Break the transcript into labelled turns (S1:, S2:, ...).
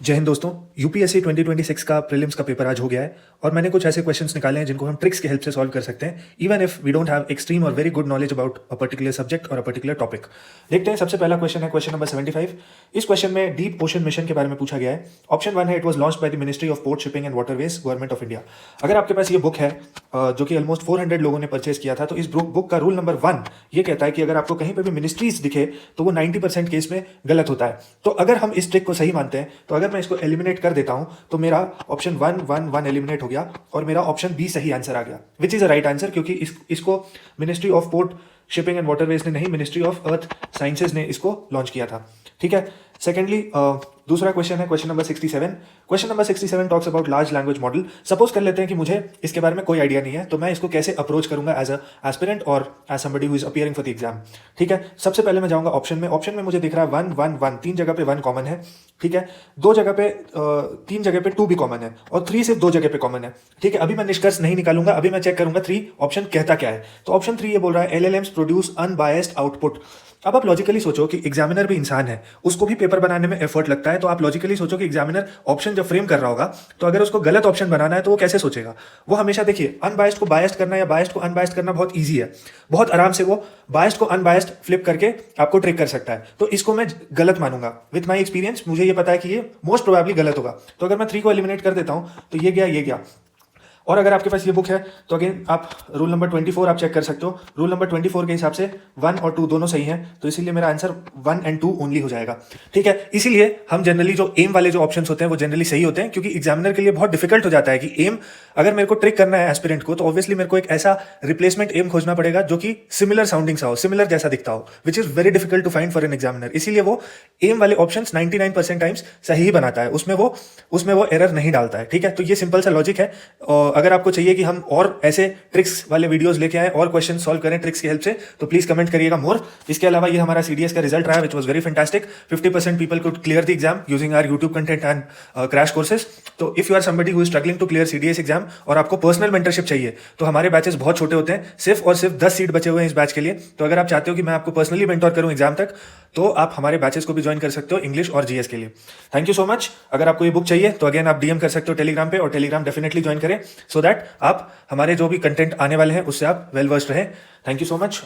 S1: जय हिंद दोस्तों। यूपीएससी 2026 का प्रीलिम्स का पेपर आज हो गया है और मैंने कुछ ऐसे क्वेश्चंस निकाले हैं जिनको हम ट्रिक्स की हेल्प से सॉल्व कर सकते हैं even if we don't have extreme और very good knowledge about a particular subject और अ पर्टिकुलर टॉपिक। देखते हैं, सबसे पहला क्वेश्चन है क्वेश्चन नंबर 75। इस क्वेश्चन में डीप ओशन मिशन के बारे में पूछा गया है। ऑप्शन 1 है it was launched by the ministry of port shipping and waterways, government of India. अगर आपके पास ये बुक है जो कि ऑलमोस्ट 400 लोगों ने परचेज किया था, तो इस बुक का रूल नंबर 1 ये कहता है कि अगर आपको कहीं पर भी मिनिस्ट्रीज दिखे तो वो 90% केस में गलत होता है। तो अगर हम इस ट्रिक को सही मानते हैं तो अगर मैं इसको एलिमिनेट कर देता हूं तो मेरा ऑप्शन 1 एलिमिनेट हो गया और मेरा ऑप्शन बी सही आंसर आ गया, which is a right answer, क्योंकि इसको ministry of port shipping and waterways ने नहीं, मिनिस्ट्री ऑफ अर्थ साइंसेज ने इसको लॉन्च किया था। ठीक है। सेकेंडली दूसरा क्वेश्चन है question number 67। Question number 67 talks about large language model. Suppose कर लेते हैं कि मुझे इसके बारे में कोई आइडिया नहीं है, तो मैं इसको कैसे अप्रोच करूंगा एज अ एस्पिरेंट और as somebody who is appearing for the exam. ठीक है। सबसे पहले मैं जाऊंगा ऑप्शन में। ऑप्शन में मुझे दिख रहा है 1 1 1, 3 जगह पे 1 कॉमन है। ठीक है। 3 जगह पे 2 भी कॉमन है और 3 सिर्फ 2 जगह पे कॉमन है। ठीक है। अभी मैं निष्कर्ष नहीं निकालूंगा, अभी मैं चेक करूंगा 3 ऑप्शन कहता क्या है। तो ऑप्शन 3 ये बोल रहा है एलएलएम्स प्रोड्यूस अनबायस्ड आउटपुट। अब आप लॉजिकली सोचो कि एग्जामिनर भी इंसान है, उसको भी पेपर बनाने में एफर्ट लगता है। तो आप लॉजिकली सोचो कि एग्जामिनर ऑप्शन जब फ्रेम कर रहा होगा तो अगर उसको गलत ऑप्शन बनाना है तो वो कैसे सोचेगा। वो हमेशा देखिए, अनबायस्ड को बायस्ड करना या बायस्ड को अनबायस्ड करना बहुत ईजी है। बहुत आराम से वो बायस्ड को अनबायस्ड फ्लिप करके आपको ट्रिक कर सकता है। तो इसको मैं गलत मानूंगा। विथ माई एक्सपीरियंस मुझे ये पता है कि ये मोस्ट प्रोबेबली गलत होगा। तो अगर मैं 3 को एलिमिनेट कर देता हूं तो ये गया। और अगर आपके पास ये बुक है तो अगेन आप रूल नंबर 24 आप चेक कर सकते हो। रूल नंबर 24 के हिसाब से 1 और 2 दोनों सही हैं, तो इसीलिए मेरा आंसर 1 एंड 2 ओनली हो जाएगा। ठीक है। इसीलिए हम जनरली जो एम वाले जो ऑप्शंस होते हैं वो जनरली सही होते हैं, क्योंकि एग्जामिनर के लिए बहुत डिफिकल्ट हो जाता है कि एम अगर मेरे को ट्रिक करना है एस्पिरेंट को, तो ऑब्वियसली मेरे को एक ऐसा रिप्लेसमेंट एम खोजना पड़ेगा जो कि सिमिलर साउंडिंग सा हो, सिमिलर जैसा दिखता हो, which is very difficult to find for an examiner. इसीलिए वो एम वाले ऑप्शन 99% टाइम्स सही ही बनाता है, उसमें वो एरर नहीं डालता है। ठीक है। तो ये सिंपल सा लॉजिक है। अगर आपको चाहिए कि हम और ऐसे ट्रिक्स वाले वीडियोस लेके आए और क्वेश्चन सॉल्व करें ट्रिक्स की हेल्प से, तो प्लीज कमेंट करिएगा मोर। इसके अलावा ये हमारा सीडीएस का रिजल्ट रहा, which was very fantastic. 50% people could clear the exam using our YouTube content and crash courses. तो if you are somebody who is struggling to clear CDS exam और आपको पर्सनल मेंटरशिप चाहिए, तो हमारे batches बहुत छोटे होते हैं, सिर्फ और सिर्फ 10 सीट बचे हुए हैं इस बैच के लिए। तो अगर आप चाहते हो कि मैं आपको पर्सनली मेंटोर करूं एग्जाम तक, तो आप हमारे बैचेस को भी ज्वाइन कर सकते हो इंग्लिश और जीएस के लिए। Thank you so much. अगर आपको ये बुक चाहिए तो अगेन आप डीएम कर सकते हो टेलीग्राम पे, और टेलीग्राम डेफिनेटली ज्वाइन करें सो दैट आप हमारे जो भी कंटेंट आने वाले हैं उससे आप वेल वर्स्ड रहे। Thank you so much.